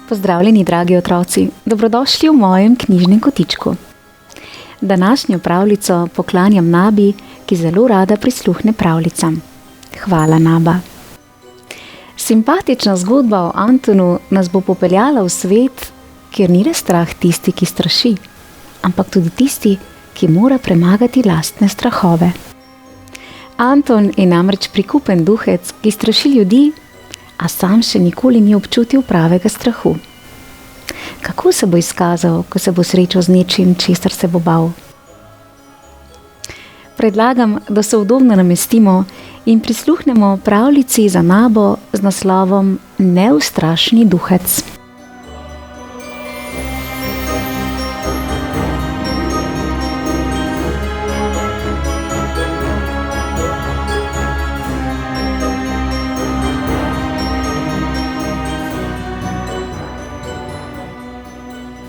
Pozdravljeni, dragi otroci, dobrodošli v mojem knjižnem kotičku. Današnjo pravljico poklanjam Nabi, ki zelo rada prisluhne pravljicam. Hvala, Naba. Simpatična zgodba o Antonu nas bo popeljala v svet, kjer ni le strah tisti, ki straši, ampak tudi tisti, ki mora premagati lastne strahove. Anton je namreč prikupen duhec, ki straši ljudi, a sam še nikoli ni občutil pravega strahu. Kako se bo izkazal, ko se bo srečal z nečim, česar se bo bal? Predlagam, da se udobno namestimo in prisluhnemo pravljici za Nabo z naslovom Neustrašni duhec.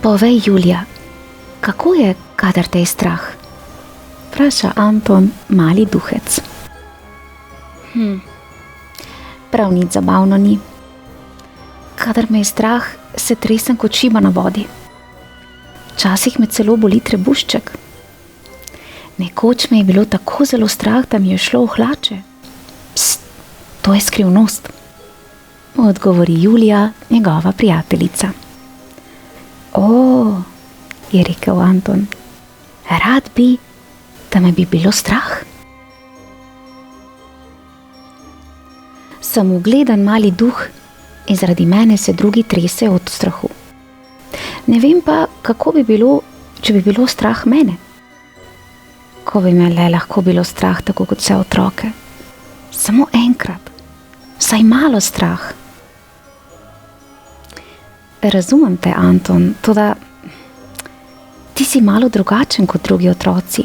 Povej, Julija, kako je, kadar te je strah? Vpraša Anton, mali duhec. Prav nič zabavno ni. Kadar me je strah, se tresem kot šiba na vodi. Včasih me celo boli trebušček. Nekoč me je bilo tako zelo strah, da mi je šlo v hlače. Pst, to je skrivnost, odgovori Julija, njegova prijateljica. O, je rekel Anton, rad bi, da me bi bilo strah. Sem ugledan mali duh in zaradi mene se drugi tresejo od strahu. Ne vem pa, kako bi bilo, če bi bilo strah mene. Ko bi me le lahko bilo strah, tako kot vse otroke. Samo enkrat, vsaj malo strah. Razumem te, Anton, toda ti si malo drugačen kot drugi otroci.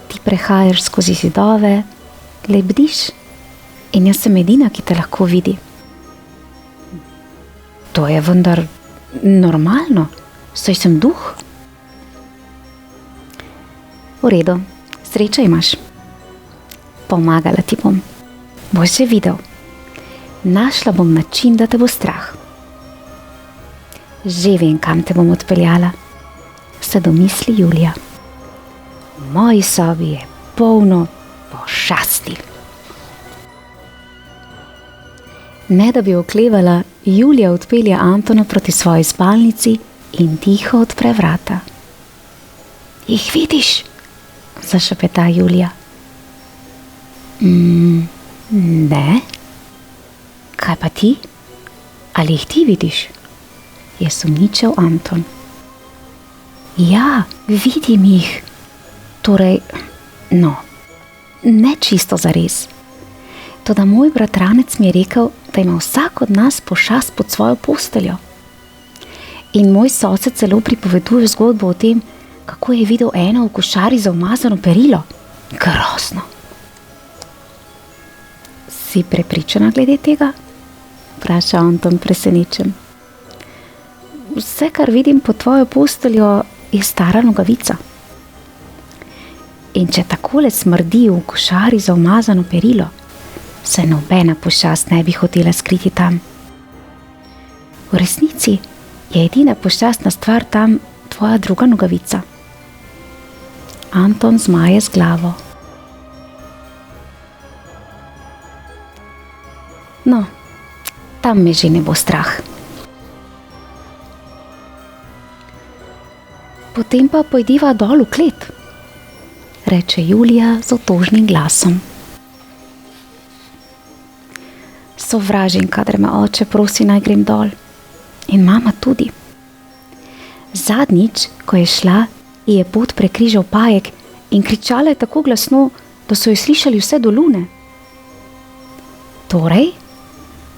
Ti prehajaš skozi zidove, lebdiš in jaz sem edina, ki te lahko vidi. To je vendar normalno, saj sem duh. V redu, srečo imaš. Pomagala ti bom. Boš že videl. Našla bom način, da te bo strah. Že vem, kam te bom odpeljala, se domisli Julija. V moji sobi je polno pošasti. Ne da bi oklevala, Julija odpelje Antona proti svoji spalnici in tiho odpre vrata. Jih vidiš? Zašepeta Julija. Ne. Kaj pa ti? Ali jih ti vidiš? Je sumničal Anton. Ja, vidim jih. Torej, ne čisto zares. Toda moj bratranec mi je rekel, da ima vsak od nas pošast pod svojo posteljo. In moj sosed celo pripoveduje zgodbo o tem, kako je videl eno v košari za umazano perilo. Grozno. Si prepričana glede tega? Vpraša Anton presenečen. Vse, kar vidim pod tvojo posteljo, je stara nogavica. In če takole smrdi v košari za umazano perilo, se nobena pošast ne bi hotela skriti tam. V resnici je edina pošastna stvar tam tvoja druga nogavica. Anton zmaje z glavo. No, tam me že ne bo strah. Potem pa pojdiva dol v klet, reče Julija z otožnim glasom. Sovražim, kadar me oče prosi, naj grem dol. In mama tudi. Zadnjič, ko je šla, ji je pot prekrižal pajek in kričala je tako glasno, da so jo slišali vse do lune. Torej?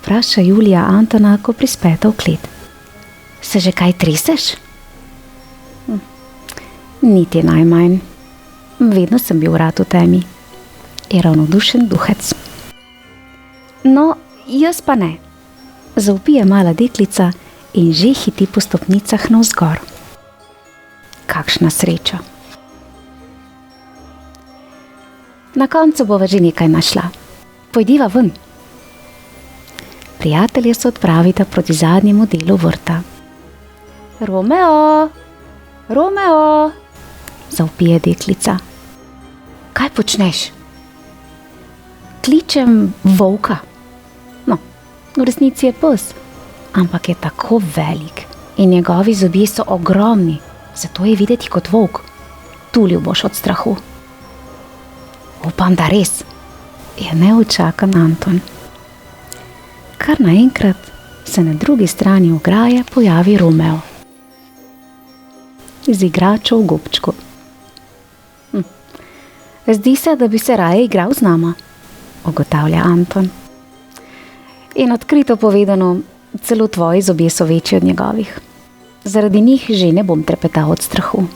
Vpraša Julija Antona, ko prispeta v klet. Se že kaj treseš? Niti najmanj. Vedno sem bil rad v temi. Je ravnodušen duhec. No, Jaz pa ne, zavpije mala deklica in že hiti po stopnicah navzgor. Kakšna sreča. Na koncu bova že nekaj našla. Pojdiva ven. Prijatelje se odpravita proti zadnjemu delu vrta. Romeo, Romeo, zavpije deklica. Kaj počneš? Kličem volka. No, v resnici je pes, ampak je tako velik in njegovi zobje so ogromni, zato je videti kot volk. Tulil boš od strahu. Upam, da res, je neučakan Anton. Kar naenkrat se na drugi strani ograje pojavi Romeo. Z igračo v gobčku. Zdi se, da bi se raje igral z nama, ugotavlja Anton. In odkrito povedano, celo tvoji zobje so večji od njegovih. Zaradi njih že ne bom trepetal od strahu.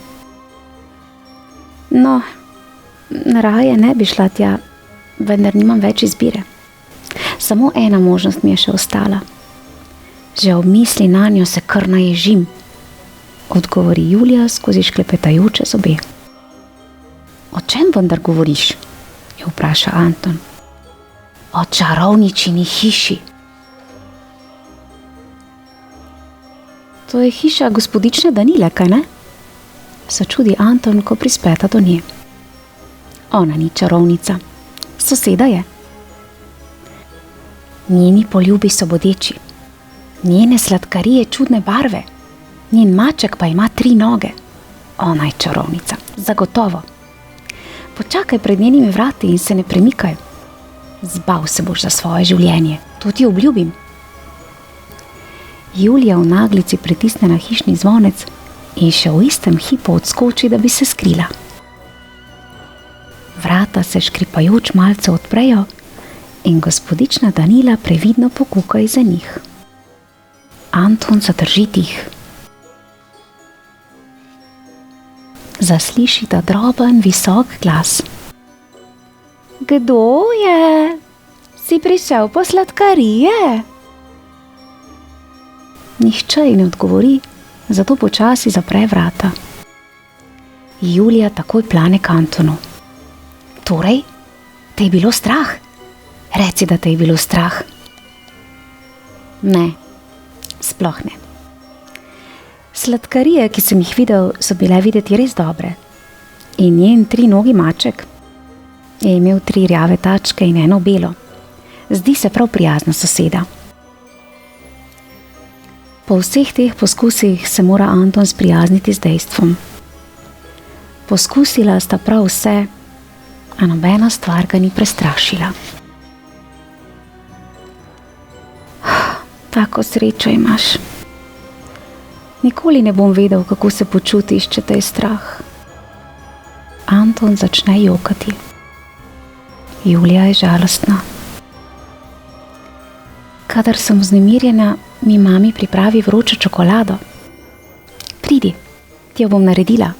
No, raje ne bi šla tja, vendar nimam več izbire. Samo ena možnost mi je še ostala. Že ob misli nanjo se kar naježim, odgovori Julija skozi šklepetajoče zobe. O čem vendar govoriš? Jo vpraša Anton. O čarovničini hiši. To je hiša gospodične Danile, kaj ne? Se čudi Anton, ko prispeta do nje. Ona ni čarovnica, soseda je. Njeni poljubi so bodeči, njene sladkarije čudne barve, njen maček pa ima 3 noge. Ona je čarovnica, zagotovo. Počakaj pred njenimi vrati in se ne premikaj. Zbav se boš za svoje življenje, to ti obljubim. Julija v naglici pritisne na hišni zvonec in še v istem hipu odskoči, da bi se skrila. Vrata se škripajoč malce odprejo in gospodična Danila previdno pokuka izza njih. Anton zadrži dih. Zaslišita droben, visok glas. Kdo je? Si prišel po sladkarije? Nihče ji ne odgovori, zato počasi zapre vrata. Julija takoj plane k Antonu. Torej, te je bilo strah? Reci, da te je bilo strah. Ne, sploh ne. Sladkarije, ki sem jih videl, so bile videti res dobre. In njen 3-nogi maček je imel 3 rjave tačke in 1 belo. Zdi se prav prijazna soseda. Po vseh teh poskusih se mora Anton sprijazniti z dejstvom. Poskusila sta prav vse, a nobena stvar ga ni prestrašila. Tako srečo imaš. Nikoli ne bom vedel, kako se počutiš, če te je strah. Anton začne jokati. Julija je žalostna. Kadar sem vznemirjena, mi mami pripravi vročo čokolado. Pridi, ti jo bom naredila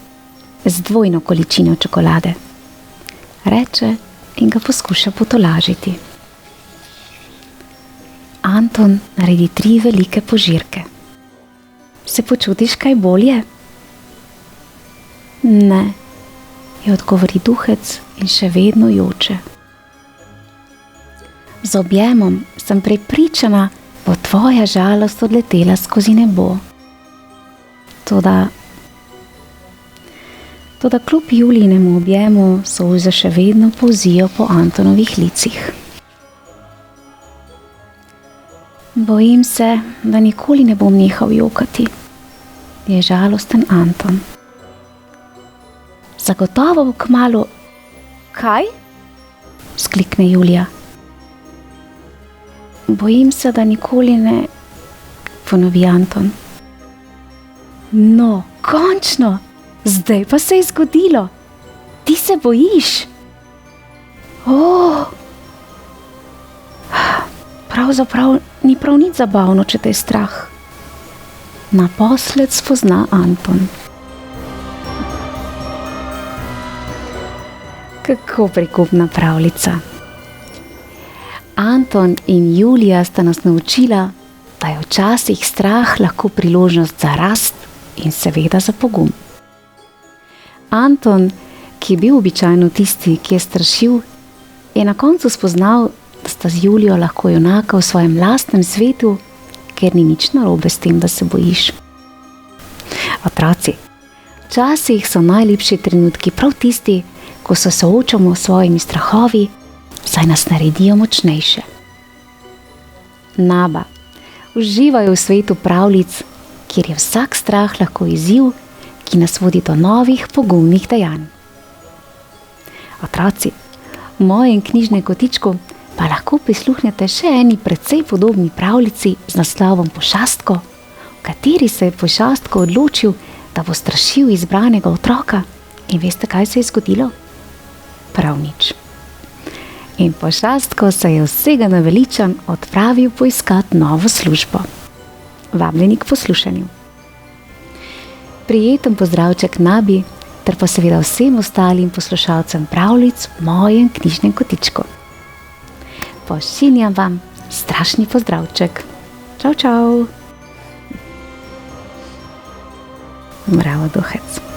z 2 količino čokolade. Reče in ga poskuša potolažiti. Anton naredi 3 velike požirke. Se počutiš kaj bolje? Ne, je odgovori duhec in še vedno joče. Z objemom sem prepričana, bo tvoja žalost odletela skozi nebo. Toda kljub Julijinemu objemu solze še vedno polzijo po Antonovih licih. Bojim se, da nikoli ne bom nehal jokati, je žalosten Anton. Zagotovo bo kmalu... Kaj? Sklikne Julija. Bojim se, da nikoli ne... ponovi Anton. No, končno! Zdaj pa se je zgodilo. Ti se bojiš. Pravzaprav ni prav nič zabavno, če te je strah. Naposled spozna Anton. Kako prikupna pravljica. Anton in Julija sta nas naučila, da je včasih strah lahko priložnost za rast in seveda za pogum. Anton, ki je bil običajno tisti, ki je strašil, je na koncu spoznal, da sta z Julijo lahko junaka v svojem lastnem svetu, ker ni nič narobe s tem, da se bojiš. Otroci, včasih so najlepši trenutki prav tisti, ko se soočamo s svojimi strahovi, saj nas naredijo močnejše. Naba, uživajo v svetu pravljic, kjer je vsak strah lahko izziv, ki nas vodi do novih pogumnih dejanj. Otroci, v mojem knjižnem kotičku pa lahko prisluhnete še eni precej podobni pravljici z naslovom Pošastko, v kateri se je Pošastko odločil, da bo strašil izbranega otroka. In veste, kaj se je zgodilo? Prav nič. In Pošastko se je vsega naveličan odpravil poiskat novo službo. Vabljeni k poslušanju. Prijeten pozdravček Nabi, ter pa seveda vsem ostalim poslušalcem pravljic v mojem knjižnem kotičku. Pošiljam vam strašni pozdravček. Čau, čau. Mravo duhec.